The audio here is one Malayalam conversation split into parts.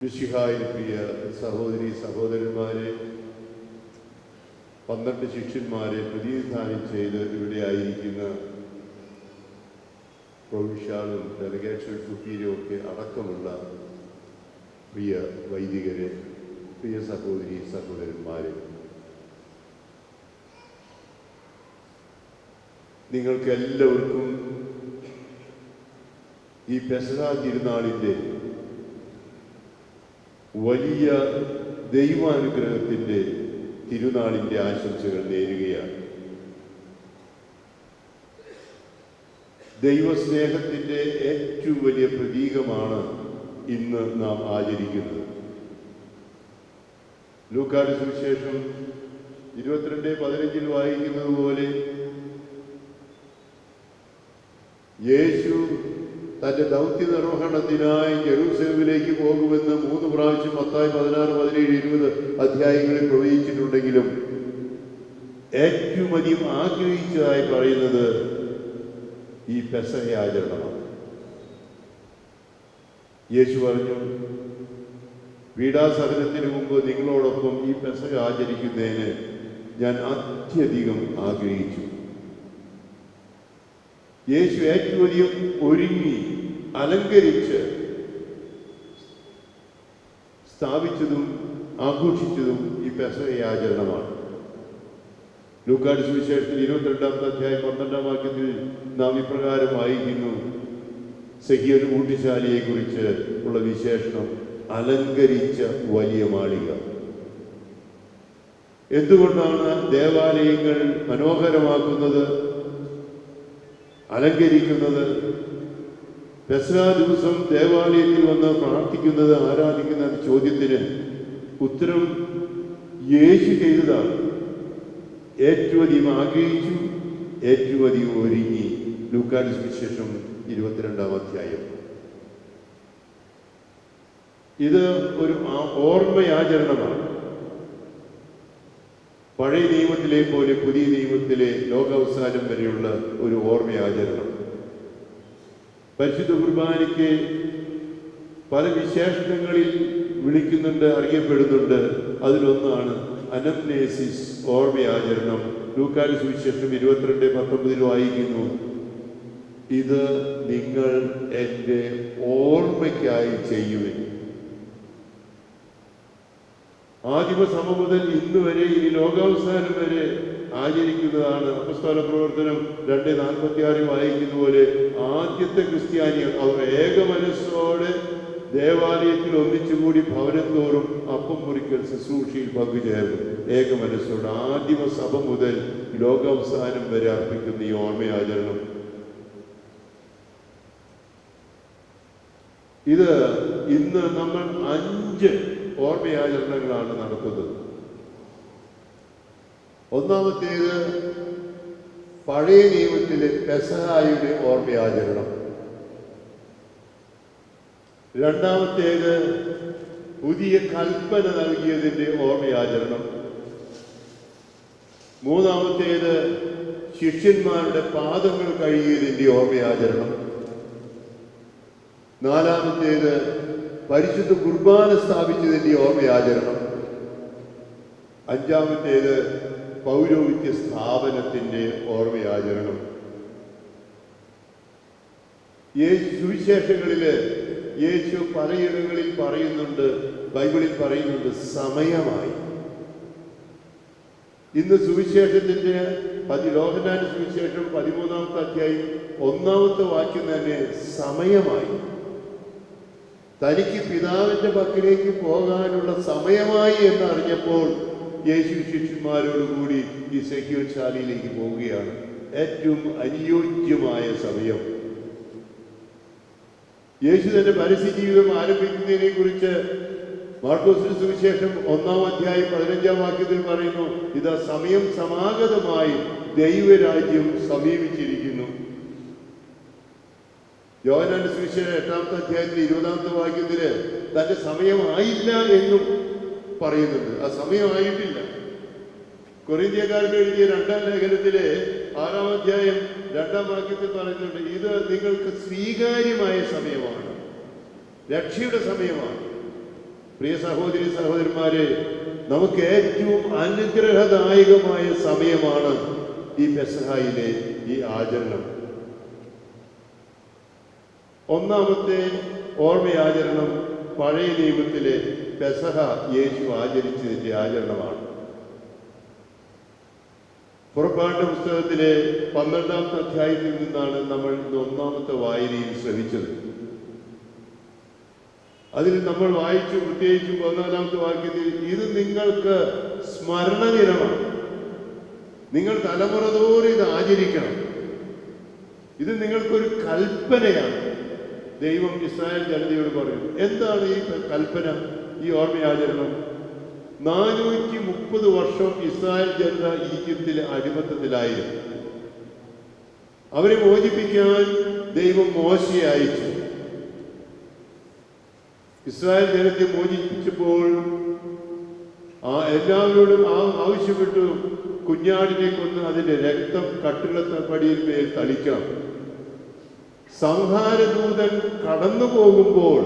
മിശിഹായിൽ പ്രിയ സഹോദരി സഹോദരന്മാരെ, 12 ശിഷ്യന്മാരെ പ്രതിനിധാനം ചെയ്ത് ഇവിടെ ആയിരിക്കുന്ന പ്രൊവിൻഷ്യലും ഡെലഗേഷൻ സുപ്പീരിയറും ഒക്കെ അടക്കമുള്ള പ്രിയ വൈദികരെ, പ്രിയ സഹോദരി സഹോദരന്മാരെ, നിങ്ങൾക്കെല്ലാവർക്കും ഈ പെസഹ തിരുനാളിൻ്റെ വലിയ ദൈവാനുഗ്രഹത്തിൻ്റെ തിരുനാളിൻ്റെ ആശംസകൾ നേരുകയാണ്. ദൈവസ്നേഹത്തിൻ്റെ ഏറ്റവും വലിയ പ്രതീകമാണ് ഇന്ന് നാം ആചരിക്കുന്നത്. ലൂക്കായുടെ സുവിശേഷം 22:15 വായിക്കുന്നത് പോലെ യേശു തൻ്റെ ദൗത്യ നിർവഹണത്തിനായി ജെറൂസലേമിലേക്ക് പോകുമെന്ന് 3 പ്രാവശ്യം മത്തായി 16, 17, 20 അധ്യായങ്ങളിൽ പ്രവചിച്ചിട്ടുണ്ടെങ്കിലും ഏറ്റവും അധികം ആഗ്രഹിച്ചതായി പറയുന്നത് ഈ പെസഹ ആചരണമാണ്. യേശു പറഞ്ഞു, പീഡാസഹനത്തിന് മുമ്പ് നിങ്ങളോടൊപ്പം ഈ പെസഹ ആചരിക്കുന്നതിന് ഞാൻ അത്യധികം ആഗ്രഹിച്ചു. യേശു ഏറ്റവും അധികം ഒരുങ്ങി അലങ്കരിച്ച് സ്ഥാപിച്ചതും ആഘോഷിച്ചതും ഈ പെസഹ ആചരണമാണ്. ലൂക്കായുടെ സുവിശേഷത്തിൽ 22-ാമത്തെ അധ്യായം 12-ാം വാക്യത്തിൽ നാം ഇപ്രകാരം വായിക്കുന്നു: സെഖിയോൻ ഊട്ടിശാലിയെ കുറിച്ച് ഉള്ള വിശേഷണം അലങ്കരിച്ച വലിയ മാളിക. എന്തുകൊണ്ടാണ് ദേവാലയങ്ങൾ മനോഹരമാക്കുന്നത്, അലങ്കരിക്കുന്നത്? പെസഹ ദിവസം ദേവാലയത്തിൽ വന്ന് പ്രാർത്ഥിക്കുന്നത്, ആരാധിക്കുന്ന ചോദ്യത്തിന് ഉത്തരം യേശു ചെയ്തതാണ്. ഏറ്റവും അധികം ആഗ്രഹിച്ചു, ഏറ്റവും അധികം ഒരുങ്ങി. ലൂക്കായുടെ സുവിശേഷം 22-ാം അധ്യായം. ഇത് ഒരു ഓർമ്മയാചരണമാണ്. പഴയ നിയമത്തിലെ പോലെ പുതിയ നിയമത്തിലെ ലോകാവസാനം വരെയുള്ള ഒരു ഓർമ്മയാചരണം. പരിശുദ്ധ കുർബാനയ്ക്ക് പല വിശേഷണങ്ങളിൽ വിളിക്കുന്നുണ്ട്, അറിയപ്പെടുന്നുണ്ട്. അതിലൊന്നാണ് അനംനേസിസ്, ഓർമ്മയാചരണം. ലൂക്കായുടെ സുവിശേഷം 22:19 വായിക്കുന്നു: ഇത് നിങ്ങൾ എൻ്റെ ഓർമ്മയ്ക്കായി ചെയ്യുവിൻ. ആദിമസഭ മുതൽ ഇന്ന് വരെ, ഇനി ലോകാവസാനം വരെ ആചരിക്കുന്നതാണ്. അപ്പസ്തോല പ്രവർത്തനം 2:46 വായിക്കുന്ന പോലെ ആദ്യത്തെ ക്രിസ്ത്യാനികൾ അവർ ഏക മനസ്സോടെ ദേവാലയത്തിൽ ഒന്നിച്ചുകൂടി ഭവനം തോറും അപ്പം മുറിക്കൽ ശുശ്രൂഷയിൽ പങ്കുചേർന്നു. ഏക മനസ്സോടെ ആദിമസഭ മുതൽ ലോകാവസാനം വരെ അർപ്പിക്കുന്ന ഈ ഓർമ്മയാചരണം, ഇത് ഇന്ന് നമ്മൾ 5 ഓർമ്മയാചരണങ്ങളാണ് നടത്തുന്നത്. ഒന്നാമത്തേത് പഴയ നിയമത്തിലെ പെസഹായുടെ ഓർമ്മയാചരണം. രണ്ടാമത്തേത് പുതിയ കൽപ്പന നൽകിയതിൻ്റെ ഓർമ്മയാചരണം. മൂന്നാമത്തേത് ശിഷ്യന്മാരുടെ പാദങ്ങൾ കഴുകിയതിൻ്റെ ഓർമ്മയാചരണം. നാലാമത്തേത് പരിശുദ്ധ കുർബാന സ്ഥാപിച്ചതിൻ്റെ ഓർമ്മയാചരണം. അഞ്ചാമത്തേത് പൗരോഹിത്യ സ്ഥാപനത്തിൻ്റെ ഓർമ്മയാചരണം. സുവിശേഷങ്ങളിൽ യേശു പലയിടങ്ങളിൽ പറയുന്നുണ്ട്, ബൈബിളിൽ പറയുന്നുണ്ട്, സമയമായി. ഇന്ന് സുവിശേഷത്തിൻ്റെ യോഹന്നാന്റെ സുവിശേഷം 13-ാമത്തെ അധ്യായം 1-ാമത്തെ വാക്യം തന്നെ സമയമായി. തനിക്ക് പിതാവിൻ്റെ പക്കലേക്ക് പോകാനുള്ള സമയമായി എന്നറിഞ്ഞപ്പോൾ യേശു ശിഷ്യന്മാരോടുകൂടി ഈ സെഖിയോൻ ശാലയിലേക്ക് പോവുകയാണ്. ഏറ്റവും അനുയോജ്യമായ സമയം. യേശു തന്റെ പരസ്യ ജീവിതം ആരംഭിക്കുന്നതിനെ കുറിച്ച് മാർക്കോസിന്റെ സുവിശേഷം 1-ാം അധ്യായം 15-ാം വാക്യത്തിൽ പറയുന്നു: ഇതാ സമയം സമാഗതമായി, ദൈവരാജ്യം സമീപിച്ചിരിക്കുന്നു. യോഹന്നാന്റെ സുവിശേഷം 8-ാമത്തെ അധ്യായത്തിൽ 20-ാമത്തെ വാക്യത്തിൽ തന്റെ സമയമായില്ല എന്നും പറയുന്നുണ്ട്. ആ സമയമായിട്ടില്ല. കൊരിന്ത്യക്കാർക്ക് എഴുതിയ 2-ാം ലേഖനത്തിലെ 6-ാം അധ്യായം 2-ാം വാക്യത്തിൽ പറയുന്നുണ്ട്, ഇത് നിങ്ങൾക്ക് സ്വീകാര്യമായ സമയമാണ്, രക്ഷയുടെ സമയമാണ്. പ്രിയ സഹോദരി സഹോദരന്മാരെ, നമുക്ക് ഏറ്റവും അനുഗ്രഹദായകമായ സമയമാണ് ഈ പെസഹായിലെ ഈ ആചരണം. ഒന്നാമത്തെ ഓർമ്മയാചരണം പഴയ നിയമത്തിലെ പെസഹ യേശു ആചരിച്ചതിൻ്റെ ആചരണമാണ്. പുറപ്പാടിന്റെ പുസ്തകത്തിലെ 12-ാമത്തെ അധ്യായത്തിൽ നിന്നാണ് നമ്മൾ ഇന്ന് ഒന്നാമത്തെ വായനയിൽ ശ്രമിച്ചത്. അതിൽ നമ്മൾ വായിച്ചു, പ്രത്യേകിച്ചും 14-ാമത്തെ വാക്യത്തിൽ, ഇത് നിങ്ങൾക്ക് സ്മരണ ദിനമാണ്, നിങ്ങൾ തലമുറ തോറും ഇത് ആചരിക്കണം, ഇത് നിങ്ങൾക്കൊരു കൽപ്പനയാണ്. ദൈവം ഇസ്രായേൽ ജനതയോട് പറയും. എന്താണ് ഈ കൽപ്പന, ഈ ഓർമ്മയാചരണം? 430 വർഷം ഇസ്രായേൽ ജനത ഈജിപ്തിലെ അടിമത്തത്തിലായിരുന്നു. അവരെ മോചിപ്പിക്കാൻ ദൈവം മോശയെ അയച്ചു. ഇസ്രായേൽ ജനത്തെ മോചിപ്പിച്ചപ്പോൾ എല്ലാവരോടും ആവശ്യപ്പെട്ടു, കുഞ്ഞാടിനെ കൊന്ന് അതിന്റെ രക്തം കട്ടിളപ്പടിയിൽ മേൽ തളിക്കണം. സംഹാരദൂതൻ കടന്നു പോകുമ്പോൾ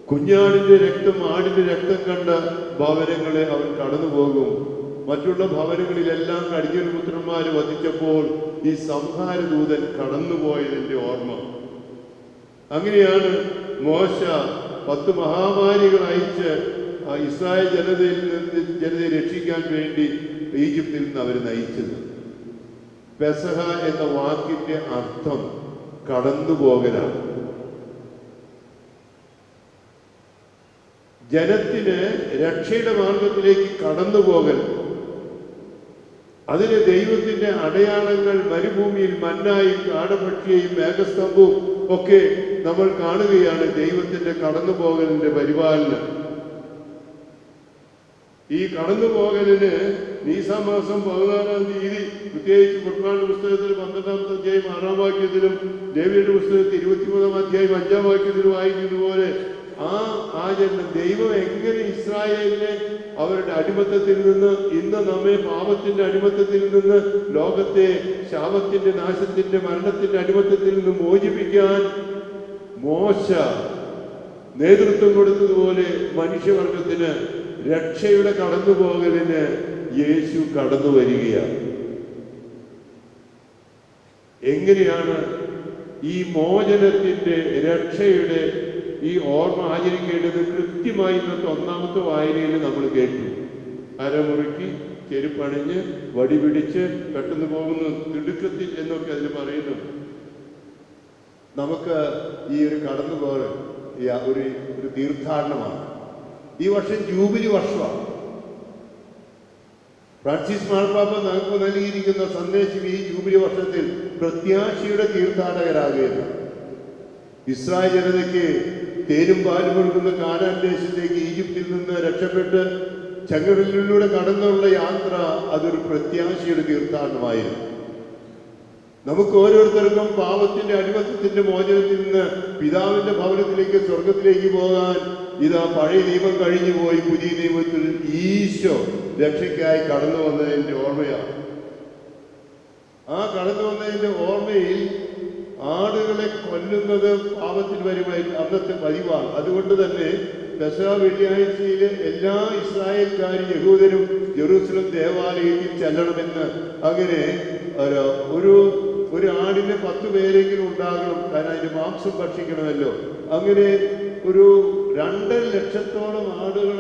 കുഞ്ഞാടിന്റെ രക്തം, ആടിന്റെ രക്തം കണ്ട ഭവനങ്ങളെ അവൻ കടന്നു പോകും. മറ്റുള്ള ഭവനങ്ങളിലെല്ലാം കടിഞ്ഞൂൽ പുത്രന്മാര് വധിച്ചപ്പോൾ ഈ സംഹാരദൂതൻ കടന്നുപോയതിന്റെ ഓർമ്മ. അങ്ങനെയാണ് മോശ 10 മഹാമാരികൾ അയച്ച് ഇസ്രായേൽ ജനതയെ രക്ഷിക്കാൻ വേണ്ടി ഈജിപ്തിൽ നിന്ന് അവർ നയിച്ചത്. പെസഹ എന്ന വാക്കിന്റെ അർത്ഥം കടന്നുപോകലാണ്. ജനത്തിന് രക്ഷയുടെ മാർഗത്തിലേക്ക് കടന്നുപോകൽ. അതിന് ദൈവത്തിന്റെ അടയാളങ്ങൾ മരുഭൂമിയിൽ മന്നായും കാടപക്ഷിയെയും മേഘസ്തംഭവും ഒക്കെ നമ്മൾ കാണുകയാണ്. ദൈവത്തിന്റെ കടന്നുപോകലിന്റെ പരിപാലനം. ഈ കടന്നുപോകലിന് നീസാമാസം 14-ാം തീയതി, പ്രത്യേകിച്ച് പുറപ്പാടിന്റെ പുസ്തകത്തിൽ 12-ാമത്തെ അധ്യായം 6-ാം വാക്യത്തിലും ലേവ്യരുടെ പുസ്തകത്തിൽ 23-ാം അധ്യായം 5-ാം വാക്യത്തിലും വായിക്കുന്നത് പോലെ ആ ആചരണം ദൈവം എങ്ങനെ ഇസ്രായേലിനെ അവരുടെ അടിമത്തത്തിൽ നിന്ന്, ഇന്ന് നമ്മെ പാപത്തിന്റെ അടിമത്തത്തിൽ നിന്ന്, ലോകത്തെ ശാപത്തിന്റെ, നാശത്തിന്റെ, മരണത്തിന്റെ അടിമത്തത്തിൽ നിന്ന് മോചിപ്പിക്കാൻ മോശ നേതൃത്വം കൊടുത്തതുപോലെ മനുഷ്യവർഗത്തിന് രക്ഷയുടെ കടന്നുപോകലിന് യേശു കടന്നു വരികയാണ്. എങ്ങനെയാണ് ഈ മോചനത്തിന്റെ, രക്ഷയുടെ ഈ ഓർമ്മ ആചരിക്കേണ്ടത്? കൃത്യമായി ഇന്നത്തെ ഒന്നാമത്തെ വായനയിൽ നമ്മൾ കേട്ടു. അരമുറുക്കി, ചെരുപ്പണിഞ്ഞ്, വടി പിടിച്ച് പെട്ടെന്ന് പോകുന്നു, തിടുക്കത്തിൽ എന്നൊക്കെ അതിൽ പറയുന്നു. നമുക്ക് ഈ ഒരു കടന്നുപോകൽ ഒരു തീർത്ഥാടനമാണ്. ഈ വർഷം ജൂബിലി വർഷമാണ്. ഫ്രാൻസിസ് മാർപ്പാപ്പ നമുക്ക് നൽകിയിരിക്കുന്ന സന്ദേശം ഈ ജൂബിലി വർഷത്തിൽ പ്രത്യാശയുടെ തീർത്ഥാടകരാകുകയാണ്. ഇസ്രായേൽ ജനതയ്ക്ക് തേനും പാലും കൊടുക്കുന്ന കാനാൻ ദേശത്തേക്ക് ഈജിപ്തിൽ നിന്ന് രക്ഷപ്പെട്ട് ചങ്ങടലിലൂടെ കടന്നുള്ള യാത്ര അതൊരു പ്രത്യാശയുടെ തീർത്ഥാടനമായിരുന്നു. നമുക്ക് ഓരോരുത്തർക്കും പാപത്തിന്റെ അടിമത്തത്തിന്റെ മോചനത്തിൽ നിന്ന് പിതാവിന്റെ ഭവനത്തിലേക്ക്, സ്വർഗത്തിലേക്ക് പോകാൻ ഇതാ പഴയ നിയമം കഴിഞ്ഞു പോയി പുതിയ നിയമത്തിൽ ഈശോ രക്ഷയ്ക്കായി കടന്നു വന്നതിന്റെ ഓർമ്മയാണ്. ആ കടന്നു വന്നതിന്റെ ഓർമ്മയിൽ ആടുകളെ കൊല്ലുന്നത് പാപത്തിന് വരുമായി അന്നത്തെ പതിവാണ്. അതുകൊണ്ട് തന്നെ പെസഹ വെള്ളിയാഴ്ചയിലെ എല്ലാ ഇസ്രായേൽക്കാരും, യഹൂദരും ജെറൂസലം ദേവാലയത്തിൽ ചെല്ലണമെന്ന്, അങ്ങനെ ഒരു ആടിന് 10 പേരെങ്കിലും ഉണ്ടാകണം, കാരണം അതിന്റെ മാംസം ഭക്ഷിക്കണമല്ലോ. അങ്ങനെ ഒരു 2.5 ലക്ഷത്തോളം ആടുകൾ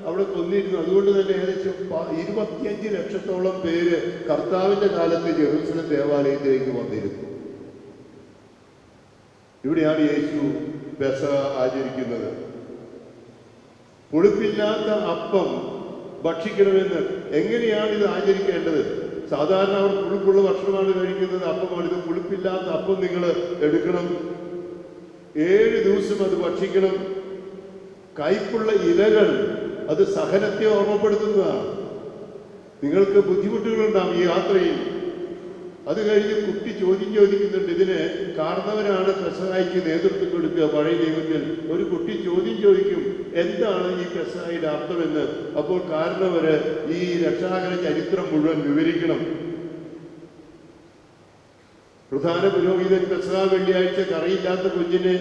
അവിടെ കൊന്നിരുന്നു. അതുകൊണ്ട് തന്നെ ഏകദേശം 25 ലക്ഷത്തോളം പേര് കർത്താവിന്റെ കാലത്ത് ജെറൂസലം ദേവാലയത്തിലേക്ക് വന്നിരുന്നു. ഇവിടെയാണ് യേശു പെസഹ ആചരിക്കുന്നത്. പുളിപ്പില്ലാത്ത അപ്പം ഭക്ഷിക്കണമെന്ന്. എങ്ങനെയാണ് ഇത് ആചരിക്കേണ്ടത്? സാധാരണ അവർ പുളിപ്പുള്ള ഭക്ഷണമാണ് കഴിക്കുന്നത്, അപ്പമാണ്. ഇത് പുളിപ്പില്ലാത്ത അപ്പം നിങ്ങൾ എടുക്കണം, 7 ദിവസം അത് ഭക്ഷിക്കണം. കയ്പുള്ള ഇലകൾ അത് സഹനത്തെ ഓർമ്മപ്പെടുത്തുന്നതാണ്. നിങ്ങൾക്ക് ബുദ്ധിമുട്ടുകളുണ്ടാവും ഈ യാത്രയിൽ. അത് കഴിഞ്ഞ് കുട്ടി ചോദ്യം ചോദിക്കുന്നുണ്ട്. ഇതിന് കാരണവരാണ് പെസഹായ്ക്ക് നേതൃത്വം കൊടുക്കുക. പഴയ നിയമത്തിൽ ഒരു കുട്ടി ചോദ്യം ചോദിക്കും, എന്താണ് ഈ പെസഹായുടെ അർത്ഥമെന്ന്. അപ്പോൾ കാരണവര് ഈ രക്ഷാകര ചരിത്രം മുഴുവൻ വിവരിക്കണം. പ്രധാന പുരോഹിതൻ പെസഹ വെള്ളിയാഴ്ച കറയില്ലാത്ത കുഞ്ഞിനെ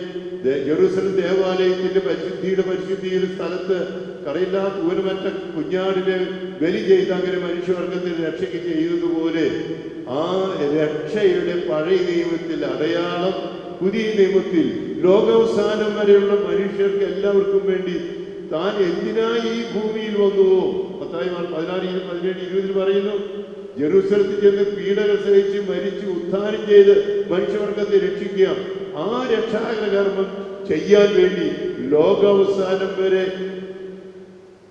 ജെറൂസലം ദേവാലയത്തിന്റെ പരിശുദ്ധിയുടെ സ്ഥലത്ത് കറയില്ലാത്ത ഊനമറ്റ കുഞ്ഞാടിനെ ബലി ചെയ്ത് അങ്ങനെ മനുഷ്യവർഗത്തിന് രക്ഷയ്ക്ക് ചെയ്തതുപോലെ ആ രക്ഷയുടെ പഴയ നിയമത്തിൽ അടയാളം പുതിയ നിയമത്തിൽ ലോകാവസാനം വരെയുള്ള മനുഷ്യർക്ക് എല്ലാവർക്കും വേണ്ടി താൻ എന്തിനായി ഈ ഭൂമിയിൽ വന്നുവോ, മത്തായി 16:17-20 പറയുന്നു, ജെറൂസലത്തിൽ ചെന്ന് പീഡന സഹിച്ച് മരിച്ച് ഉദ്ധാനം ചെയ്ത് മനുഷ്യവർഗത്തെ രക്ഷിക്കുക. ആ രക്ഷാകര കർമ്മം ചെയ്യാൻ വേണ്ടി ലോകാവസാനം വരെ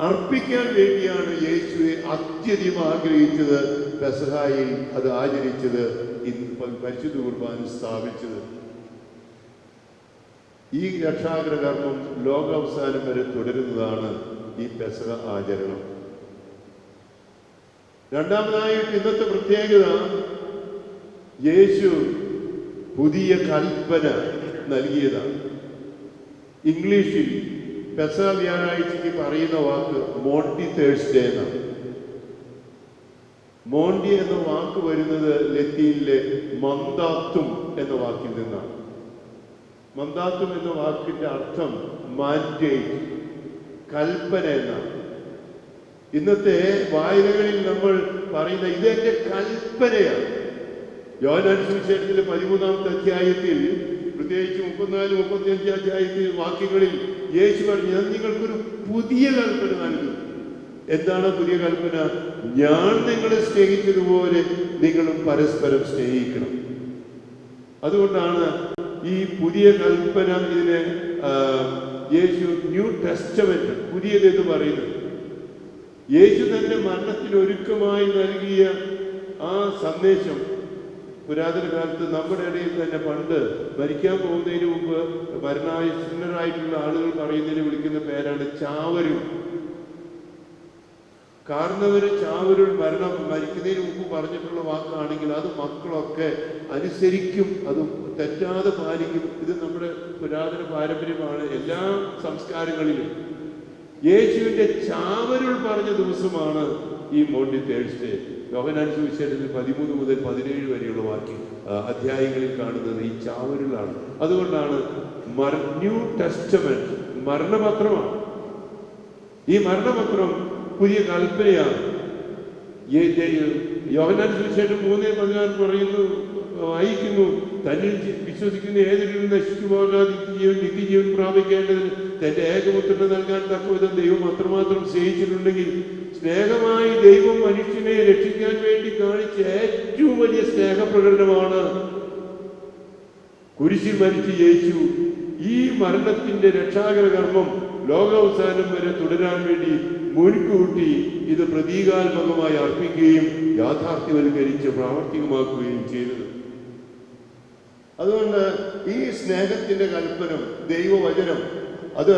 അർപ്പിക്കാൻ വേണ്ടിയാണ് യേശുവെ അത്യധികം ആഗ്രഹിച്ചത്, പെസഹായിൽ അത് ആചരിച്ചത്, പരിശുദ്ധ കുർബാന സ്ഥാപിച്ചത്. ഈ രക്ഷാകര കർമ്മം ലോകാവസാനം വരെ തുടരുന്നതാണ് ഈ പെസഹ ആചരണം. രണ്ടാമതായിട്ട് ഇന്നത്തെ പ്രത്യേകത, യേശു പുതിയ കൽപ്പന നൽകിയതാണ്. ഇംഗ്ലീഷിൽ പെസഹ വ്യാഴാഴ്ചയ്ക്ക് പറയുന്ന വാക്ക് മോണ്ടി തേഴ്സ്ഡേ എന്നാണ്. മോണ്ടി എന്ന വാക്ക് വരുന്നത് ലത്തീനിലെ മന്ദാത്തും എന്ന വാക്കിൽ നിന്നാണ്. മന്ദാത്തും എന്ന വാക്കിന്റെ അർത്ഥം മാൻഡേറ്റ്, കൽപ്പന എന്നാണ്. ഇന്നത്തെ വായനകളിൽ നമ്മൾ പറയുന്ന ഇതെന്റെ കൽപ്പനയാണ്. യോഹന്നാൻ സുവിശേഷത്തിലെ 13-ാമത്തെ അധ്യായത്തിൽ, പ്രത്യേകിച്ച് 34-35 അധ്യായത്തിൽ വാക്യങ്ങളിൽ യേശു പറഞ്ഞു, ഞാൻ നിങ്ങൾക്കൊരു പുതിയ കൽപ്പന നൽകും. എന്താണ് പുതിയ കൽപ്പന? ഞാൻ നിങ്ങളെ സ്നേഹിച്ചതുപോലെ നിങ്ങളും പരസ്പരം സ്നേഹിക്കണം. അതുകൊണ്ടാണ് ഈ പുതിയ കൽപ്പന, ഇതിനെ യേശു ന്യൂ ടെസ്റ്റമെന്റ്, പുതിയതെന്ന് പറയുന്നത്. യേശു തന്റെ മരണത്തിന് ഒരുക്കമായി നൽകിയ ആ സന്ദേശം പുരാതന കാലത്ത് നമ്മുടെ ഇടയിൽ തന്നെ പണ്ട് മരിക്കാൻ പോകുന്നതിന് മുമ്പ് മരണാസന്നരായിട്ടുള്ള ആളുകൾ പറയുന്നതിന് വിളിക്കുന്ന പേരാണ് ചാവരു. കാരണവര് ചാവരുൾ മരിക്കുന്നതിന് മുമ്പ് പറഞ്ഞിട്ടുള്ള വാക്കാണെങ്കിൽ അത് മക്കളൊക്കെ അനുസരിക്കും, അത് തെറ്റാതെ പാലിക്കും. ഇത് നമ്മുടെ പുരാതന പാരമ്പര്യമാണ് എല്ലാ സംസ്കാരങ്ങളിലും. യേശുവിന്റെ ചാവരുൾ പറഞ്ഞ ദിവസമാണ് ഈ മോണ്ടി തേഴ്സ്ഡേ. യോഹന്നാൻ സുവിശേഷത്തിൽ 13 മുതൽ 17 വരെയുള്ള അധ്യായങ്ങളിൽ കാണുന്നത് ഈ ചാവരുളാണ്. അതുകൊണ്ടാണ് ന്യൂ ടെസ്റ്റമെന്റ് മരണപത്രമാണ്. ഈ മരണപത്രം പുതിയ കൽപ്പനയാണ്. യോഹന്നാൻ സുവിശേഷം 3:16 പറയുന്നു, വായിക്കുന്നു, തന്നിൽ വിശ്വസിക്കുന്ന ഏതൊരു നശിച്ചു പോകാതെ നിത്യജീവൻ പ്രാപിക്കേണ്ടതിന് തന്റെ ഏകപുത്രനെ നൽകാൻ തക്കവിധം ദൈവം അത്രമാത്രം സ്നേഹിച്ചിട്ടുണ്ടെങ്കിൽ, സ്നേഹമായി ദൈവം മനുഷ്യനെ രക്ഷിക്കാൻ വേണ്ടി കാണിച്ച ഏറ്റവും വലിയ സ്നേഹപ്രകടനമാണ് കുരിശിൽ മരിച്ച യേശു. ഈ മരണത്തിന്റെ രക്ഷാകര കർമ്മം ലോകാവസാനം വരെ തുടരാൻ വേണ്ടി മുൻകൂട്ടി ഇത് പ്രതീകാത്മകമായി അർപ്പിക്കുകയും യാഥാർത്ഥ്യവൽക്കരിച്ച് പ്രാവർത്തികമാക്കുകയും ചെയ്തത്. അതുകൊണ്ട് ഈ സ്നേഹത്തിന്റെ കൽപ്പനം, ദൈവവചനം, അത്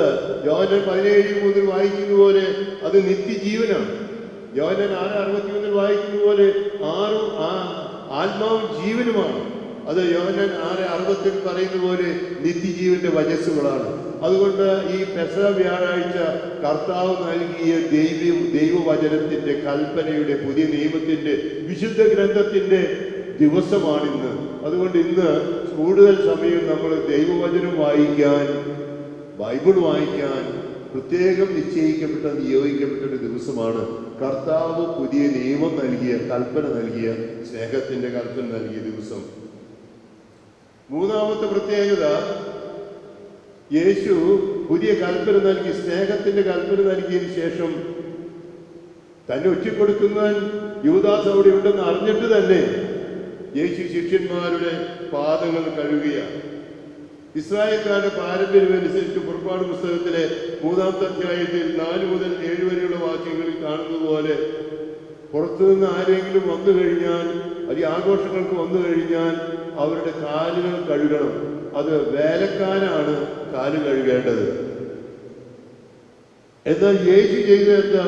യോഹന്നാൻ 17:3 വായിക്കുന്ന പോലെ അത് നിത്യജീവനാണ്. യോഹന്നാൻ 6:61 വായിക്കുന്ന പോലെ ആത്മാവും ജീവനുമാണ്. അത് യോഹന്നാൻ 6:60 പറയുന്ന പോലെ നിത്യജീവന്റെ വചസ്സുകളാണ്. അതുകൊണ്ട് ഈ പെസഹ വ്യാഴാഴ്ച കർത്താവ് നൽകിയ ദൈവവചനത്തിന്റെ, കൽപ്പനയുടെ, പുതിയ നിയമത്തിന്റെ, വിശുദ്ധ ഗ്രന്ഥത്തിന്റെ ദിവസമാണിന്ന്. അതുകൊണ്ട് ഇന്ന് കൂടുതൽ സമയം നമ്മൾ ദൈവവചനം വായിക്കാൻ, ബൈബിൾ വായിക്കാൻ പ്രത്യേകം നിയോഗിക്കപ്പെട്ട ഒരു ദിവസമാണ്. കർത്താവ് പുതിയ നിയമം നൽകിയ, കൽപ്പന നൽകിയ, സ്നേഹത്തിന്റെ കൽപ്പന നൽകിയ ദിവസം. മൂന്നാമത്തെ പ്രത്യേകത, യേശു പുതിയ കൽപ്പന നൽകി, സ്നേഹത്തിന്റെ കൽപ്പന നൽകിയതിനു ശേഷം തന്നെ ഒറ്റിക്കൊടുക്കുന്നവൻ യൂദാസ് അവിടെ ഉണ്ടെന്ന് അറിഞ്ഞിട്ട് തന്നെ യേശു ശിഷ്യന്മാരുടെ പാദങ്ങൾ കഴുകുകയാണ്. ഇസ്രായേൽക്കാരുടെ പാരമ്പര്യം അനുസരിച്ച് പുറപ്പാട് പുസ്തകത്തിലെ 3-ാമത്തെ അധ്യായത്തിൽ 4 മുതൽ 7 വരെയുള്ള വാക്യങ്ങളിൽ കാണുന്നത് പോലെ, പുറത്തുനിന്ന് ആരെങ്കിലും വന്നു കഴിഞ്ഞാൽ, ഈ ആഘോഷങ്ങൾക്ക് വന്നു കഴിഞ്ഞാൽ അവരുടെ കാലുകൾ കഴുകണം. അത് വേലക്കാരാണ് കാല് കഴുകേണ്ടത്. എന്നാൽ യേശു ചെയ്തതെന്താ?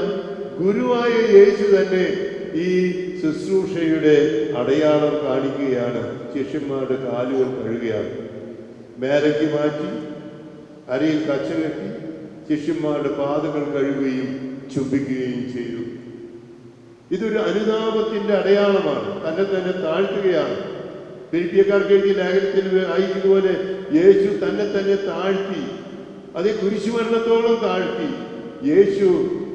ഗുരുവായ യേശു തന്നെ ഈ ശുശ്രൂഷയുടെ അടയാളം കാണിക്കുകയാണ്. ശിഷ്യന്മാരുടെ കാലുകൾ കഴുകുകയാണ്. മേലയ്ക്ക് മാറ്റി അരയിൽ കച്ച കെട്ടി ശിഷ്യന്മാരുടെ പാദങ്ങൾ കഴുകുകയും ചുംബിക്കുകയും ചെയ്തു. ഇതൊരു അനുതാപത്തിന്റെ അടയാളമാണ്. തന്നെ താഴ്ത്തുകയാണ്. ഫിലിപ്പിയക്കാർക്ക് എഴുതിയ ലേഖനത്തിൽ വായിക്കുന്ന പോലെ യേശു തന്നെ തന്നെ താഴ്ത്തി, അതേ കുരിശുമരണത്തോളം താഴ്ത്തി. യേശു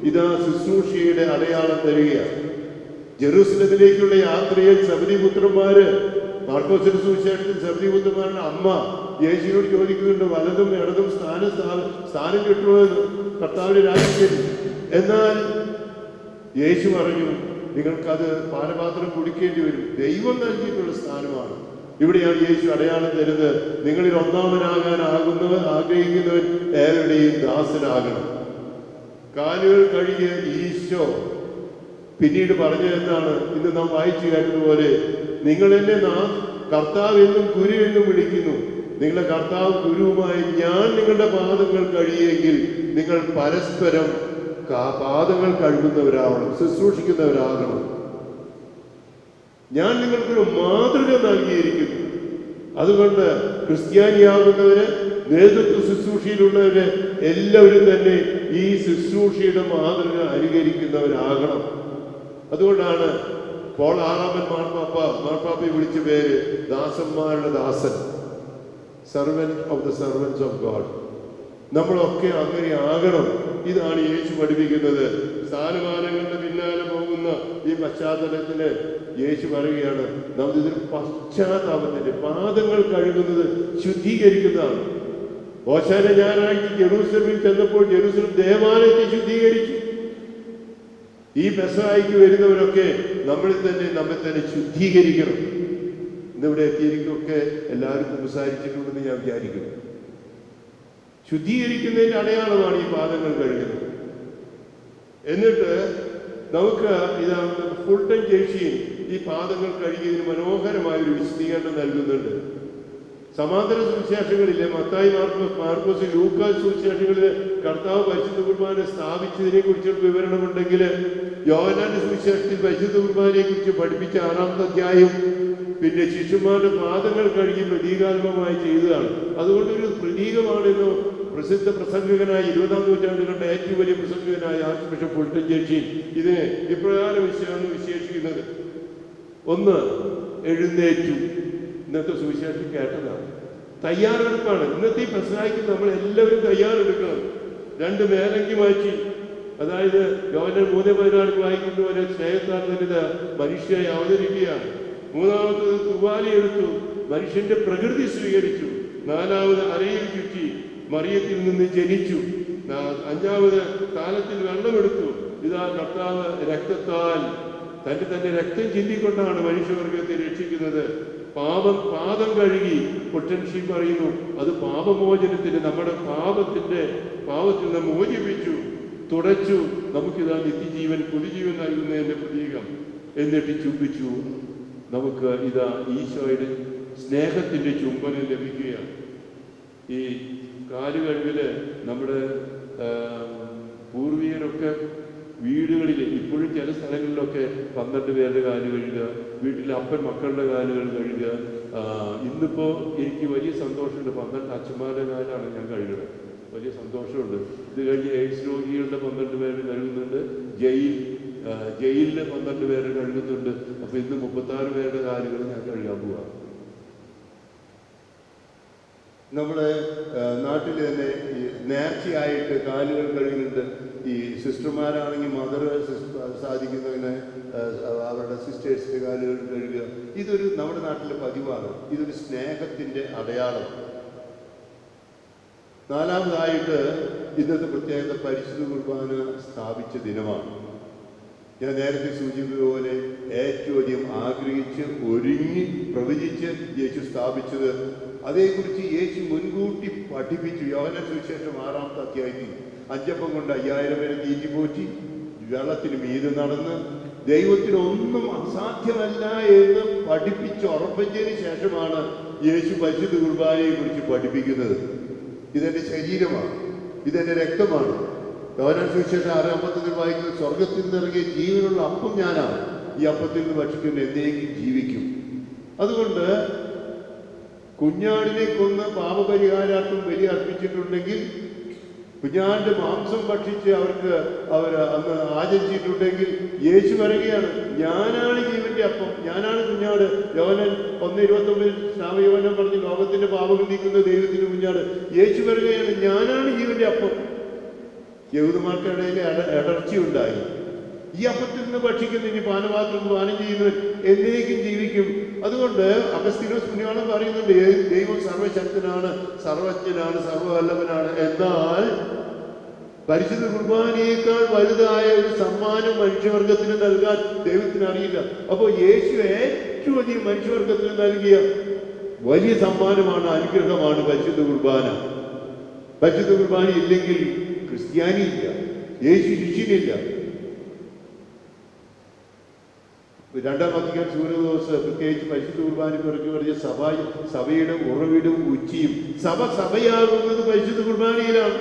ഇതാ ശുശ്രൂഷയുടെ അടയാളം തരികയാണ്. ജെറൂസലത്തിലേക്കുള്ള യാത്രയിൽ സബദിപുത്രന്മാര്, മാർക്കോസിന്റെ സുവിശേഷത്തിൽ സബദിപുത്രന്മാരുടെ അമ്മ യേശുവിനോട് ചോദിക്കുന്നുണ്ട്, വലതും ഇടതും സ്ഥാനം കിട്ടുമെന്ന് കർത്താവിന്റെ രാജ്യത്തിൽ. എന്നാൽ യേശു പറഞ്ഞു, നിങ്ങൾക്കത് പാനപാത്രം കുടിക്കേണ്ടി വരും. ദൈവം നൽകിയിട്ടുള്ള സ്ഥാനമാണ്. ഇവിടെയാണ് യേശു അടയാളം തരുന്നത്. നിങ്ങളിൽ ഒന്നാമനാകാനാകുന്നവൻ ആഗ്രഹിക്കുന്നവൻ ഏവരുടെയും ദാസനാകണം. കാലുകൾ കഴുകിയ ഈശോ പിന്നീട് പറഞ്ഞത് എന്താണ്? ഇന്ന് നാം വായിച്ചു കേട്ടതുപോലെ, നിങ്ങൾ എന്നെ കർത്താവ് എന്നും ഗുരു എന്നും വിളിക്കുന്നു. നിങ്ങളുടെ കർത്താവ് ഗുരുവുമായി ഞാൻ നിങ്ങളുടെ പാദങ്ങൾ കഴുകിയെങ്കിൽ നിങ്ങൾ പരസ്പരം പാദങ്ങൾ കഴുകുന്നവരാവണം, ശുശ്രൂഷിക്കുന്നവരാകണം. ഞാൻ നിങ്ങൾക്കൊരു മാതൃക നൽകിയിരിക്കുന്നു. അതുകൊണ്ട് ക്രിസ്ത്യാനിയാകുന്നവര്, നേതൃത്വ ശുശ്രൂഷയിലുള്ളവര് എല്ലാവരും തന്നെ ഈ ശുശ്രൂഷയുടെ മാതൃക അനുകരിക്കുന്നവരാകണം. അതുകൊണ്ടാണ് പോൾ ആറാമൻ മാർപ്പാപ്പയെ വിളിച്ച പേര് ദാസന്മാരുടെ ദാസൻ, servant of the servants of God. നമ്മളൊക്കെ അങ്ങനെ ആകണം. ഇതാണ് യേശു പഠിപ്പിക്കുന്നത്. സ്ഥാനമാനങ്ങളുടെ പിന്നാലെ പോകുന്ന ഈ പശ്ചാത്തലത്തില് യേശു പറയുകയാണ്, നാം ഇതൊരു പശ്ചാത്താപത്തിന്റെ പാദങ്ങൾ കഴുകുന്നത് ശുദ്ധീകരിക്കുന്നതാണ്. ഓശാന ഞായറാഴ്ച ജെറൂസലമിൽ ചെന്നപ്പോൾ ജെറൂസലം ദേവാലയത്തെ ശുദ്ധീകരിച്ചു. ഈ പെസഹായ്ക്ക് വരുന്നവരൊക്കെ നമ്മളിൽ തന്നെ നമ്മെ തന്നെ ശുദ്ധീകരിക്കണം. ഇന്നിവിടെ എത്തിയിരിക്കൊക്കെ എല്ലാവരും സംസാരിച്ചിട്ടുണ്ടെന്ന് ഞാൻ വിചാരിക്കുന്നു. ശുദ്ധീകരിക്കുന്നതിന്റെ അടയാളമാണ് ഈ പാദങ്ങൾ കഴുകുന്നത്. എന്നിട്ട് നമുക്ക് ഇതാണ് ഫുൾ ടൈം ജേഴ്സിയും ഈ പാദങ്ങൾ കഴുകിയതിന് മനോഹരമായ ഒരു വിശദീകരണം നൽകുന്നുണ്ട്. സമാന്തര സുവിശേഷങ്ങളിലെ മത്തായി, മാർക്കോസ്, ലൂക്കാസ് സുവിശേഷങ്ങളിലെ കർത്താവ് പരിശുദ്ധ കുർബാന സ്ഥാപിച്ചതിനെ കുറിച്ചുള്ള വിവരണമുണ്ടെങ്കിൽ യോഹന്നാന്റെ സുവിശേഷത്തിൽ പരിശുദ്ധ കുർബാനയെ കുറിച്ച് പഠിപ്പിച്ച 6-ാമത്തെ അധ്യായം പിന്നെ ശിശുമാരുടെ പാദങ്ങൾ കഴുകി പ്രതീകാത്മകമായി ചെയ്തതാണ്. അതുകൊണ്ട് ഒരു പ്രതീകമാണെന്ന് പ്രസിദ്ധ പ്രസംഗകനായ 20-ാം നൂറ്റാണ്ടിൽ കണ്ട ഏറ്റവും വലിയ പ്രസംഗകനായ ആർച്ച് ബിഷപ്പ് ഫുൾട്ടൻ ജേഴ്സി ഇതിനെ ഇപ്രകാരം വിശേഷിക്കുന്നത്: ഒന്ന്, എഴുന്നേറ്റു. ഇന്നത്തെ സുവിശേഷം കേട്ടതാണ്. തയ്യാറെടുപ്പാണ്. ഇന്നത്തെ ഈ പെസഹായ്ക്ക് നമ്മൾ എല്ലാവരും തയ്യാറെടുക്കണം. 2, മേലങ്കി മാറ്റി. അതായത് യോഹന്നാൻ 3:16 വായിക്കുന്ന പോലെ സ്നേഹത്താൽ തന്നെ മനുഷ്യരെ അവതരിക്കുകയാണ്. 3-ാമത്തത് തുവാലി എടുത്തു, മനുഷ്യന്റെ പ്രകൃതി സ്വീകരിച്ചു. 4-ാമത് അരയിൽ ചുറ്റി, മറിയത്തിൽ നിന്ന് ജനിച്ചു. 5-ാമത് കാലത്തിൽ വെള്ളമെടുത്തു. ഇതാ കർത്താവ് രക്തത്താൽ തന്നെ രക്തം ചിന്തിക്കൊണ്ടാണ് മനുഷ്യവർഗത്തെ രക്ഷിക്കുന്നത്. പാദം കഴുകി പൊട്ടൻഷി പറയുന്നു, അത് പാപമോചനത്തിന്, നമ്മുടെ പാപത്തിൽ നിന്ന് മോചിപ്പിച്ചു, തുടച്ചു. നമുക്കിതാ നിത്യജീവൻ, പുതുജീവൻ നൽകുന്നതിന്റെ പ്രതീകം. എന്നിട്ട് ചുംബിച്ചു. നമുക്ക് ഇതാ ഈശോയുടെ സ്നേഹത്തിന്റെ ചുംബനം ലഭിക്കുകയാണ്. ഈ കാലുകഴുകല് നമ്മുടെ പൂർവികരൊക്കെ വീടുകളിൽ ഇപ്പോഴും ചില സ്ഥലങ്ങളിലൊക്കെ 12 പേരുടെ കാല് കഴുകുക, വീട്ടിലെ അപ്പൻ മക്കളുടെ കാലുകൾ കഴുകുക. ഇന്നിപ്പോ എനിക്ക് വലിയ സന്തോഷമുണ്ട്. 12 അച്ഛന്മാരുടെ കാലാണ് ഞാൻ കഴുകുന്നത്. വലിയ സന്തോഷമുണ്ട്. ഇത് കഴിഞ്ഞ് എയ്ഡ്സ് രോഗികളുടെ 12 പേര് കഴുകുന്നുണ്ട്. ജയിലിലെ 12 പേര് കഴുകുന്നുണ്ട്. അപ്പൊ ഇന്ന് 36 പേരുടെ കാലുകൾ ഞാൻ കഴുകാൻ പോവാ. നമ്മുടെ നാട്ടിൽ തന്നെ ഈ നേർച്ചയായിട്ട് കാലുകൾ കഴുകുന്നുണ്ട്. ഈ സിസ്റ്റർമാരാണെങ്കിൽ മദർ സാധിക്കുന്നതിന് അവരുടെ സിസ്റ്റേഴ്സിന്റെ കാലുകൾ കഴുകുക. ഇതൊരു നമ്മുടെ നാട്ടിലെ പതിവാണ്. ഇതൊരു സ്നേഹത്തിന്റെ അടയാളം. 4-മതായിട്ട് ഇന്നത്തെ പ്രത്യേകത പരിശുദ്ധ കുർബാന സ്ഥാപിച്ച ദിനമാണ്. ഞാൻ നേരത്തെ സൂചിപ്പിച്ചതുപോലെ ഏറ്റവും അധികം ആഗ്രഹിച്ച് ഒരുങ്ങി പ്രവചിച്ച് യേശു സ്ഥാപിച്ചത്, അതേക്കുറിച്ച് യേശു മുൻകൂട്ടി പഠിപ്പിച്ചു. യോഹന്നാൻ സുവിശേഷം 6-ാമത്തെ അധ്യായത്തിൽ 5 അപ്പം കൊണ്ട് 5000 പേരെ തീറ്റിപ്പോറ്റി, വെള്ളത്തിന് മീതെ നടന്ന് ദൈവത്തിനൊന്നും അസാധ്യമല്ല എന്ന് പഠിപ്പിച്ച് ഉറപ്പിച്ചതിന് ശേഷമാണ് യേശു പരിശുദ്ധ കുർബാനയെ കുറിച്ച് പഠിപ്പിക്കുന്നത്. ഇതെന്റെ ശരീരമാണ്, ഇതെന്റെ രക്തമാണ്. യോഹന്നാൻ സുവിശേഷം 6-ാമത്തിൽ വായിക്കുന്നത്, സ്വർഗത്തിൽ നിന്നിറങ്ങിയ ജീവനുള്ള അപ്പം ഞാനാണ്, ഈ അപ്പത്തിൽ നിന്ന് ഭക്ഷിക്കുന്ന എന്നേക്കും ജീവിക്കും. അതുകൊണ്ട് കുഞ്ഞാടിനെ കൊന്ന് പാപപരിഹാരാർത്ഥം ബലി അർപ്പിച്ചിട്ടുണ്ടെങ്കിൽ കുഞ്ഞാടിന്റെ മാംസം ഭക്ഷിച്ച് അവർ അന്ന് ആചരിച്ചിട്ടുണ്ടെങ്കിൽ യേശു പറയുകയാണ്, ഞാനാണ് ജീവന്റെ അപ്പം, ഞാനാണ് കുഞ്ഞാട്. യോഹന്നാൻ 1:29 സ്നാപയോഹന്നാൻ പറഞ്ഞു, ലോകത്തിന്റെ പാപങ്ങൾ നീക്കുന്ന ദൈവത്തിന്റെ കുഞ്ഞാട്. യേശു പറയുകയാണ്, ഞാനാണ് ജീവന്റെ അപ്പം. യഹൂദന്മാർക്കിടയിൽ ഇടർച്ചയുണ്ടായി. ഈ അപ്പത്തിൽ നിന്ന് ഭക്ഷിക്കുന്ന, ഇനി പാനപാത്രം പാനം ചെയ്യുന്നവൻ എന്നേക്കും ജീവിക്കും. അതുകൊണ്ട് അഗസ്തീനോസ് പുണ്യവാളൻ പറയുന്നുണ്ട്, ദൈവം സർവശക്തനാണ്, സർവജ്ഞനാണ്, സർവവല്ലഭനാണ്. എന്നാൽ പരിശുദ്ധ കുർബാനയേക്കാൾ വലുതായ ഒരു സമ്മാനം മനുഷ്യവർഗത്തിന് നൽകാൻ ദൈവത്തിന് അറിയില്ല. അപ്പോൾ യേശു ഏറ്റവും അധികം മനുഷ്യവർഗത്തിന് നൽകിയ വലിയ സമ്മാനമാണ്, അനുഗ്രഹമാണ് പരിശുദ്ധ കുർബാന. പരിശുദ്ധ കുർബാന ഇല്ലെങ്കിൽ ക്രിസ്ത്യാനി ഇല്ല, യേശു ശിഷ്യനില്ല. 2-ാം വത്തിക്കാൻ സൂര്യദോസ് പ്രത്യേകിച്ച് പരിശുദ്ധ കുർബാനയ്ക്ക് കുറിച്ച് പറഞ്ഞ സഭയുടെ ഉറവിടവും ഉച്ചിയും. സഭയാകുന്നത് പരിശുദ്ധ കുർബാനയിലാണ്.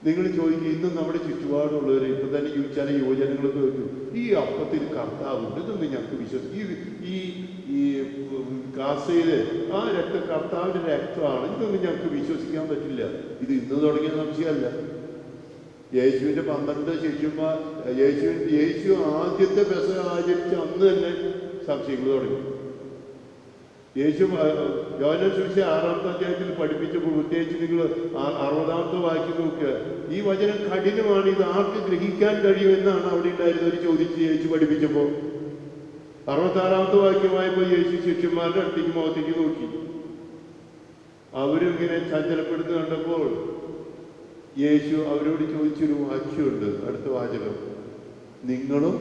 നിങ്ങൾ ചോദിക്കും, ഇന്നും നമ്മുടെ ചുറ്റുപാടുള്ളവർ ഇപ്പം തന്നെ ചില യുവജനങ്ങളൊക്കെ ചോദിക്കും, ഈ അപ്പത്തിൽ കർത്താവുണ്ട്, ഇതൊന്നും ഞങ്ങൾക്ക് വിശ്വസിക്കും. ഈ കാസയില് ആ കർത്താവിന്റെ രക്തമാണ്, ഇതൊന്നും ഞങ്ങൾക്ക് വിശ്വസിക്കാൻ പറ്റില്ല. ഇത് ഇന്ന് തുടങ്ങിയ സംശയമല്ല. യേശുവിന്റെ 12 ശിഷ്യന്മാർ, യേശു ആദ്യത്തെ പെസഹ ആചരിച്ച അന്ന് തന്നെ സംശയങ്ങൾ തുടങ്ങി. യേശു യോഹന്നാൻ സുവിശേഷം 6-ാമത്തെ അധ്യായത്തിൽ പഠിപ്പിച്ചപ്പോൾ, പ്രത്യേകിച്ച് നിങ്ങൾ 60-ാമത്തെ വാക്യം നോക്കുക, ഈ വചനം കഠിനമാണ്, ഇത് ആർക്ക് ഗ്രഹിക്കാൻ കഴിയുമെന്നാണ് അവിടെ ഉണ്ടായിരുന്നവർ ചോദിച്ച് യേശു പഠിപ്പിച്ചപ്പോൾ. 66-ാമത്തെ വാക്യമായപ്പോൾ യേശു ശിഷ്യന്മാരുടെ അടുത്തേക്ക് മുഖത്തേക്ക് നോക്കി. അവരും ഇങ്ങനെ ചഞ്ചലപ്പെടുന്നു കണ്ടപ്പോൾ യേശു അവരോട് ചോദിച്ചൊരു വാക്യമുണ്ട്, അടുത്ത വാചകം, നിങ്ങളും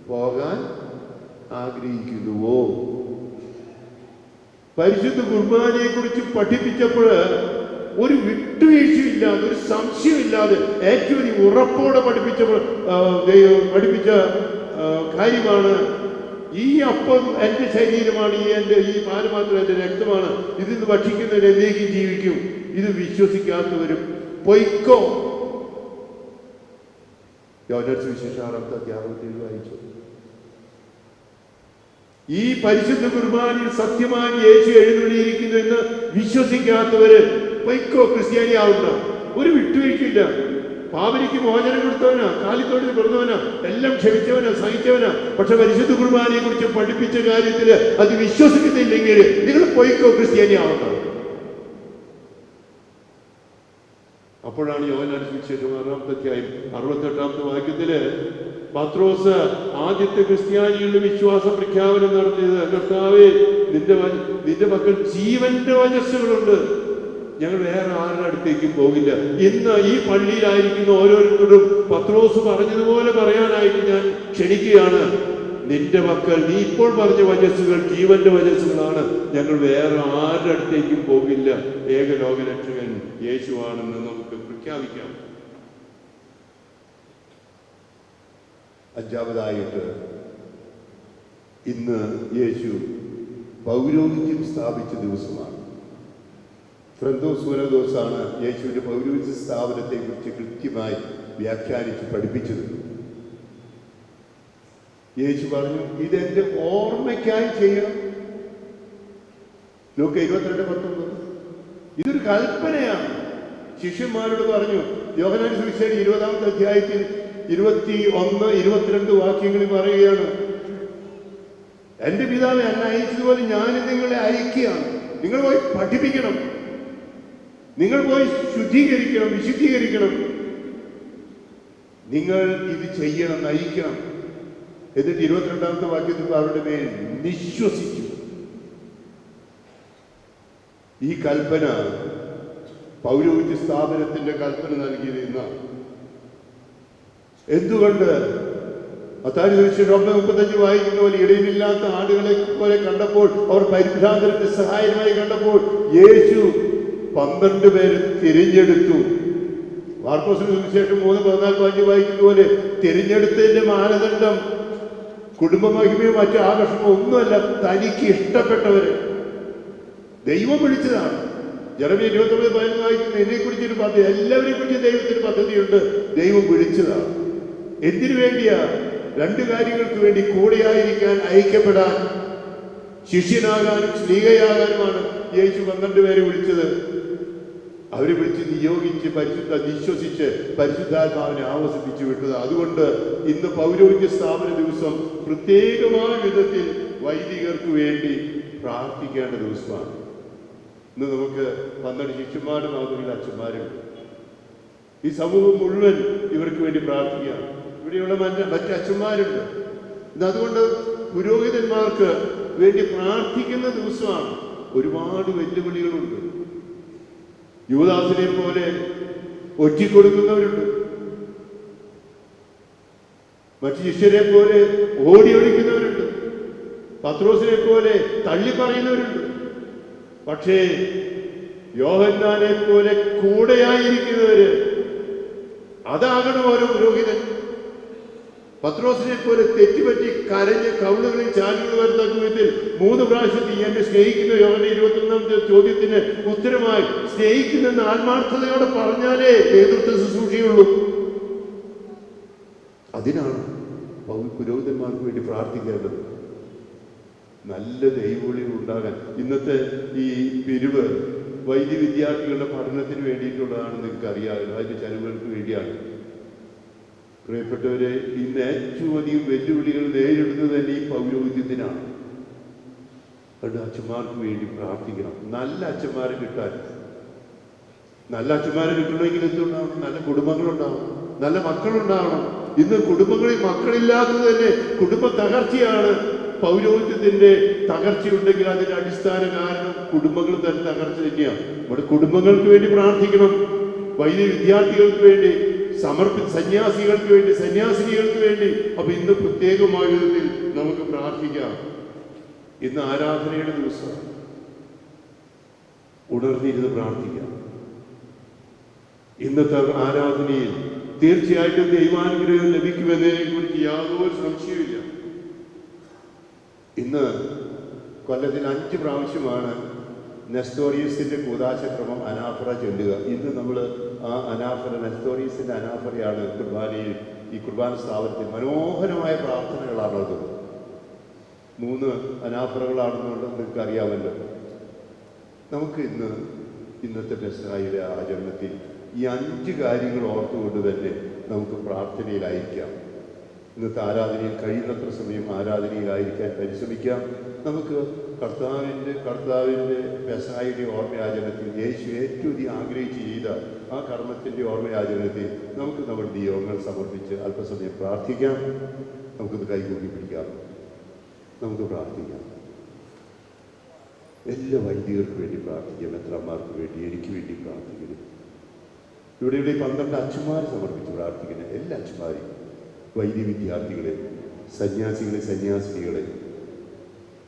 പോകാൻ ആഗ്രഹിക്കുന്നുവോ? പരിശുദ്ധ കുർബാനയെ കുറിച്ച് പഠിപ്പിച്ചപ്പോൾ ഒരു വിട്ടുവീഴ്ചയില്ലാതെ, ഒരു സംശയമില്ലാതെ, ഏറ്റവും ഉറപ്പോടെ പഠിപ്പിച്ച കാര്യമാണ്, ഈ അപ്പം എൻ്റെ ശരീരമാണ്, ഈ പാനപാത്രം എൻ്റെ രക്തമാണ്, ഇതിന്ന് ഭക്ഷിക്കുന്നവർ എന്നേക്കും ജീവിക്കും. ഇത് വിശ്വസിക്കാത്തവരും പൊയ്ക്കോ. യോഹന്നാൻ സുവിശേഷം 6-ാമത്തെ അധ്യായത്തിൽ വായിച്ചു. ഈ പരിശുദ്ധ കുർബാനയിൽ സത്യമായി യേശു എഴുന്നള്ളിയിരിക്കുന്നു എന്ന് വിശ്വസിക്കാത്തവര് പൊയ്ക്കോ, ക്രിസ്ത്യാനി ആവുന്ന. ഒരു വിട്ടുവീഴ്ചയില്ല. പാവനിക്ക് മോചനം കൊടുത്തവനാ, കാലിത്തോടിന് പിറന്നവനാ, എല്ലാം ക്ഷമിച്ചവനാ, സഹിച്ചവനാ. പക്ഷെ പരിശുദ്ധ കുർബാനയെ കുറിച്ച് പഠിപ്പിച്ച കാര്യത്തിൽ അത് വിശ്വസിക്കുന്നില്ലെങ്കിൽ നിങ്ങൾ പൊയ്ക്കോ, ക്രിസ്ത്യാനി ആവുന്ന. അപ്പോഴാണ് യോഹന്നാൻ സുവിശേഷം 6-ാമത്തെ അധ്യായം 68-ാമത്തെ വാക്യത്തില് പത്രോസ് ആദ്യത്തെ ക്രിസ്ത്യാനികളുടെ വിശ്വാസ പ്രഖ്യാപനം നടത്തിയത്, കർത്താവേ, നിന്റെ മക്കൾ ജീവന്റെ വചസ്സുകളുണ്ട്, ഞങ്ങൾ വേറെ ആരുടെ അടുത്തേക്കും പോകില്ല. ഇന്ന് ഈ പള്ളിയിലായിരിക്കുന്ന ഓരോരുത്തരും പത്രോസ് പറഞ്ഞതുപോലെ പറയാനായിട്ട് ഞാൻ ക്ഷണിക്കുകയാണ്. നിന്റെ മക്കൾ, നീ ഇപ്പോൾ പറഞ്ഞ വചസ്സുകൾ ജീവന്റെ വചസ്സുകളാണ്, ഞങ്ങൾ വേറെ ആരുടെ അടുത്തേക്കും പോകില്ല. ഏക ലോകരക്ഷകൻ യേശുവാണെന്ന് നമുക്ക് പ്രഖ്യാപിക്കാം. 5-ാമതായിട്ട് ഇന്ന് യേശു പൗരോഹിത്യം സ്ഥാപിച്ച ദിവസമാണ്. സൂനദോസാണ് യേശുവിന്റെ പൗരോഹിത്യ സ്ഥാപനത്തെ കുറിച്ച് കൃത്യമായി വ്യാഖ്യാനിച്ച് പഠിപ്പിച്ചത്. യേശു പറഞ്ഞു, ഇതെന്റെ ഓർമ്മയ്ക്കായി ചെയ്യണം. ലൂക്കാ 22:19. ഇതൊരു കൽപ്പനയാണ്. ശിഷ്യന്മാരോട് പറഞ്ഞു. യോഹന്നാൻ സുവിശേഷം 20-ാമത്തെ അധ്യായത്തിൽ 21, 22 വാക്യങ്ങളിൽ പറയുകയാണ്, എന്റെ പിതാവ് എന്നെ അയച്ചതുപോലെ ഞാൻ നിങ്ങളെ അയക്കുകയാണ്. നിങ്ങൾ പോയി പഠിപ്പിക്കണം, നിങ്ങൾ പോയി ശുദ്ധീകരിക്കണം, വിശുദ്ധീകരിക്കണം, നിങ്ങൾ ഇത് ചെയ്യണം, നയിക്കണം. എന്നിട്ട് 22-ാമത്തെ വാക്യത്തിൽ അവരുടെ മേൽ നിശ്വസിച്ചു. ഈ കൽപ്പന പൗരോഹിത്യ സ്ഥാപനത്തിന്റെ കൽപ്പന നൽകിയിരുന്ന എന്തുകൊണ്ട്? മത്തായി സുവിശേഷം 9:35 വായിക്കുന്ന പോലെ, ഇടയിലില്ലാത്ത ആടുകളെ പോലെ കണ്ടപ്പോൾ, അവർ പരിഭ്രാന്തരുടെ സഹായമായി കണ്ടപ്പോൾ യേശു 12 പേരെ തിരഞ്ഞെടുത്തു. മാർക്കോസ് സുവിശേഷം 3:14-15 വായിക്കുന്ന പോലെ, തിരഞ്ഞെടുത്തതിന്റെ മാനദണ്ഡം കുടുംബമഹിമയോ മറ്റു ആകർഷണമോ ഒന്നുമല്ല, തനിക്ക് ഇഷ്ടപ്പെട്ടവരെ ദൈവം വിളിച്ചതാണ്. ജെറമ്യാ 29:11 വായിക്കുന്ന, എന്നെക്കുറിച്ചൊരു പദ്ധതി, എല്ലാവരെ കുറിച്ചും ദൈവത്തിന് പദ്ധതിയുണ്ട്. ദൈവം വിളിച്ചതാണ്. എന്തിനു വേണ്ടിയാ? 2 കാര്യങ്ങൾക്ക് വേണ്ടി: കൂടെയായിരിക്കാൻ, അയക്കപ്പെടാൻ, ശിഷ്യനാകാനും സ്ലീഹയാകാനുമാണ് യേശു 12 പേരെ വിളിച്ചത്. അവരെ വിളിച്ച് നിയോഗിച്ച് വിശ്വസിച്ച് പരിശുദ്ധാത്മാവിനെ ആവസിപ്പിച്ചു വിട്ടത്. അതുകൊണ്ട് ഇന്ന് പൗരോഹിത്യ സ്ഥാപന ദിവസം പ്രത്യേകമായ വിധത്തിൽ വൈദികർക്ക് വേണ്ടി പ്രാർത്ഥിക്കേണ്ട ദിവസമാണ്. ഇന്ന് നമുക്ക് 12 ശിഷ്യന്മാരും മാതൃകയിൽ അച്ഛന്മാരുണ്ട്. ഈ സമൂഹം മുഴുവൻ ഇവർക്ക് വേണ്ടി പ്രാർത്ഥിക്കാം. ഇവിടെയുള്ള മറ്റ് അച്ഛന്മാരുണ്ട്. അതുകൊണ്ട് പുരോഹിതന്മാർക്ക് വേണ്ടി പ്രാർത്ഥിക്കുന്ന ദിവസമാണ്. ഒരുപാട് വെല്ലുവിളികളുണ്ട്. യൂദാസിനെ പോലെ ഒറ്റിക്കൊടുക്കുന്നവരുണ്ട്. മറ്റു ശിഷ്യരെ പോലെ ഓടി ഒളിക്കുന്നവരുണ്ട്. പത്രോസിനെ പോലെ തള്ളി പറയുന്നവരുണ്ട്. പക്ഷേ യോഹന്നാനെ പോലെ കൂടെയായിരിക്കുന്നവര്, അതാകണം ഓരോ പുരോഹിതൻ. പത്രോസിനെ പോലെ തെറ്റുപറ്റി കരഞ്ഞ് കവിളുകളിൽ ചാലുകൾ വരുന്ന വിധത്തിൽ 3 പ്രാവശ്യം നീ എന്നെ സ്നേഹിക്കുന്ന യോഹന്നാൻ 21-ാമത്തെ ചോദ്യത്തിന് ഉത്തരമായി സ്നേഹിക്കുന്നെന്ന് ആത്മാർത്ഥതയോടെ പറഞ്ഞാലേ നേതൃത്വ ശുശ്രൂഷയുള്ളൂ. അതിനാണ് പുരോഹിതന്മാർക്ക് വേണ്ടി പ്രാർത്ഥിക്കേണ്ടത്. നല്ല ദൈവവിളികൾ ഉണ്ടാകാൻ. ഇന്നത്തെ ഈ പിരിവ് വൈദ്യ വിദ്യാർത്ഥികളുടെ പഠനത്തിന് വേണ്ടിയിട്ടുള്ളതാണെന്ന് നിങ്ങൾക്ക് അറിയാമല്ലോ. അതിന്റെ ചെലവുകൾക്ക് വേണ്ടിയാണ്. പ്രിയപ്പെട്ടവരെ, ഇന്ന് ഏറ്റവും അധികം വെല്ലുവിളികൾ നേരിടുന്നത് തന്നെ ഈ പൗരോഹിത്യത്തിനാണ്. അതുകൊണ്ട് അച്ഛന്മാർക്ക് വേണ്ടി പ്രാർത്ഥിക്കണം. നല്ല അച്ഛന്മാരെ കിട്ടാൻ, നല്ല അച്ഛന്മാരെ കിട്ടണമെങ്കിൽ എന്തുണ്ടാവണം? നല്ല കുടുംബങ്ങളുണ്ടാവണം, നല്ല മക്കളുണ്ടാവണം. ഇന്ന് കുടുംബങ്ങളിൽ മക്കളില്ലാത്തത് തന്നെ കുടുംബ തകർച്ചയാണ്. പൗരോഹിത്യത്തിന്റെ തകർച്ചയുണ്ടെങ്കിൽ അതിന്റെ അടിസ്ഥാന കാരണം കുടുംബങ്ങൾ തന്നെ തകർച്ച തന്നെയാണ്. നമ്മുടെ കുടുംബങ്ങൾക്ക് വേണ്ടി പ്രാർത്ഥിക്കണം. വൈദ്യ വിദ്യാർത്ഥികൾക്ക് വേണ്ടി, സന്യാസികൾക്ക് വേണ്ടി, സന്യാസിനികൾക്ക് വേണ്ടി. അപ്പൊ ഇന്ന് പ്രത്യേകമായ വിധത്തിൽ നമുക്ക് പ്രാർത്ഥിക്കാം. ഇന്ന് ആരാധനയുടെ ദിവസമാണ്. ഉണർന്നിരുന്ന് പ്രാർത്ഥിക്കാം. ഇന്നത്തെ ആരാധനയിൽ തീർച്ചയായിട്ടും ദൈവാനുഗ്രഹം ലഭിക്കുമെന്നതിനെ കുറിച്ച് യാതൊരു സംശയമില്ല. ഇന്ന് കൊല്ലത്തിൽ 5 പ്രാവശ്യമാണ് നെസ്റ്റോറിയസിന്റെ കൂദാശക്രമം അനാഫറ ചൊല്ലുക. ഇന്ന് നമ്മൾ ആ അനാഫറ, നെസ്റ്റോറിയസിന്റെ അനാഫറയാണ് കുർബാനയിൽ, ഈ കുർബാന സ്ഥാപനത്തിൽ മനോഹരമായ പ്രാർത്ഥനകളാണത്. 3 അനാഫറകളാണെന്നുള്ളത് നിങ്ങൾക്ക് അറിയാമല്ലോ. നമുക്ക് ഇന്നത്തെ പെസഹായുടെ ആചരണത്തിൽ ഈ 5 കാര്യങ്ങൾ ഓർത്തുകൊണ്ട് തന്നെ നമുക്ക് പ്രാർത്ഥനയിലായിരിക്കാം. ഇന്നത്തെ ആരാധനയിൽ കഴിയുന്നത്ര സമയം ആരാധനയിലായിരിക്കാൻ പരിശ്രമിക്കാം. നമുക്ക് കർത്താവിൻ്റെ പെസഹായുടെ ഓർമ്മയാചരണത്തിൽ യേശു ഏറ്റവും അധികം ആഗ്രഹിച്ച് ചെയ്ത ആ കർമ്മത്തിൻ്റെ ഓർമ്മയാചരണത്തിൽ നമുക്ക് നമ്മുടെ നിയോഗങ്ങൾ സമർപ്പിച്ച് അല്പസമയം പ്രാർത്ഥിക്കാം. നമുക്കത് കൈകൂടി പിടിക്കാം. നമുക്ക് പ്രാർത്ഥിക്കാം. എല്ലാ വൈദികർക്ക് വേണ്ടി പ്രാർത്ഥിക്കാം. മെത്രാന്മാർക്ക് വേണ്ടി, എനിക്ക് വേണ്ടി പ്രാർത്ഥിക്കണം. ഇവിടെ 12 അച്ഛന്മാരെ സമർപ്പിച്ച് പ്രാർത്ഥിക്കണം. എല്ലാ അച്ഛന്മാരെയും, വൈദ്യ വിദ്യാർത്ഥികളെ, സന്യാസികളെ, സന്യാസിനികളെ,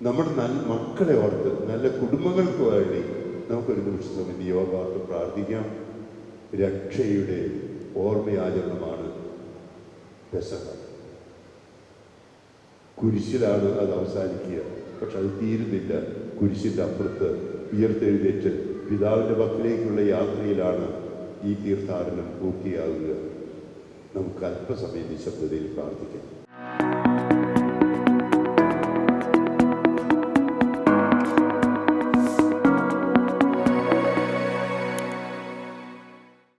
നമ്മുടെ നല്ല മക്കളെ ഓർത്ത്, നല്ല കുടുംബങ്ങൾക്ക് വേണ്ടി നമുക്കൊരു നിമിഷ സമയം നിയോഗാർത്ത് പ്രാർത്ഥിക്കാം. രക്ഷയുടെ ഓർമ്മയാചരണമാണ് പെസഹ. കുരിശിലാണ് അത് അവസാനിക്കുക. പക്ഷെ അത് തീരുന്നില്ല. കുരിശിൻ്റെ അപ്പുറത്ത് ഉയർത്തെഴുന്നേറ്റ് പിതാവിൻ്റെ പക്കലേക്കുള്ള യാത്രയിലാണ് ഈ തീർത്ഥാടനം പൂർത്തിയാകുക. നമുക്ക് അല്പസമയം നിശബ്ദതയിൽ പ്രാർത്ഥിക്കാം.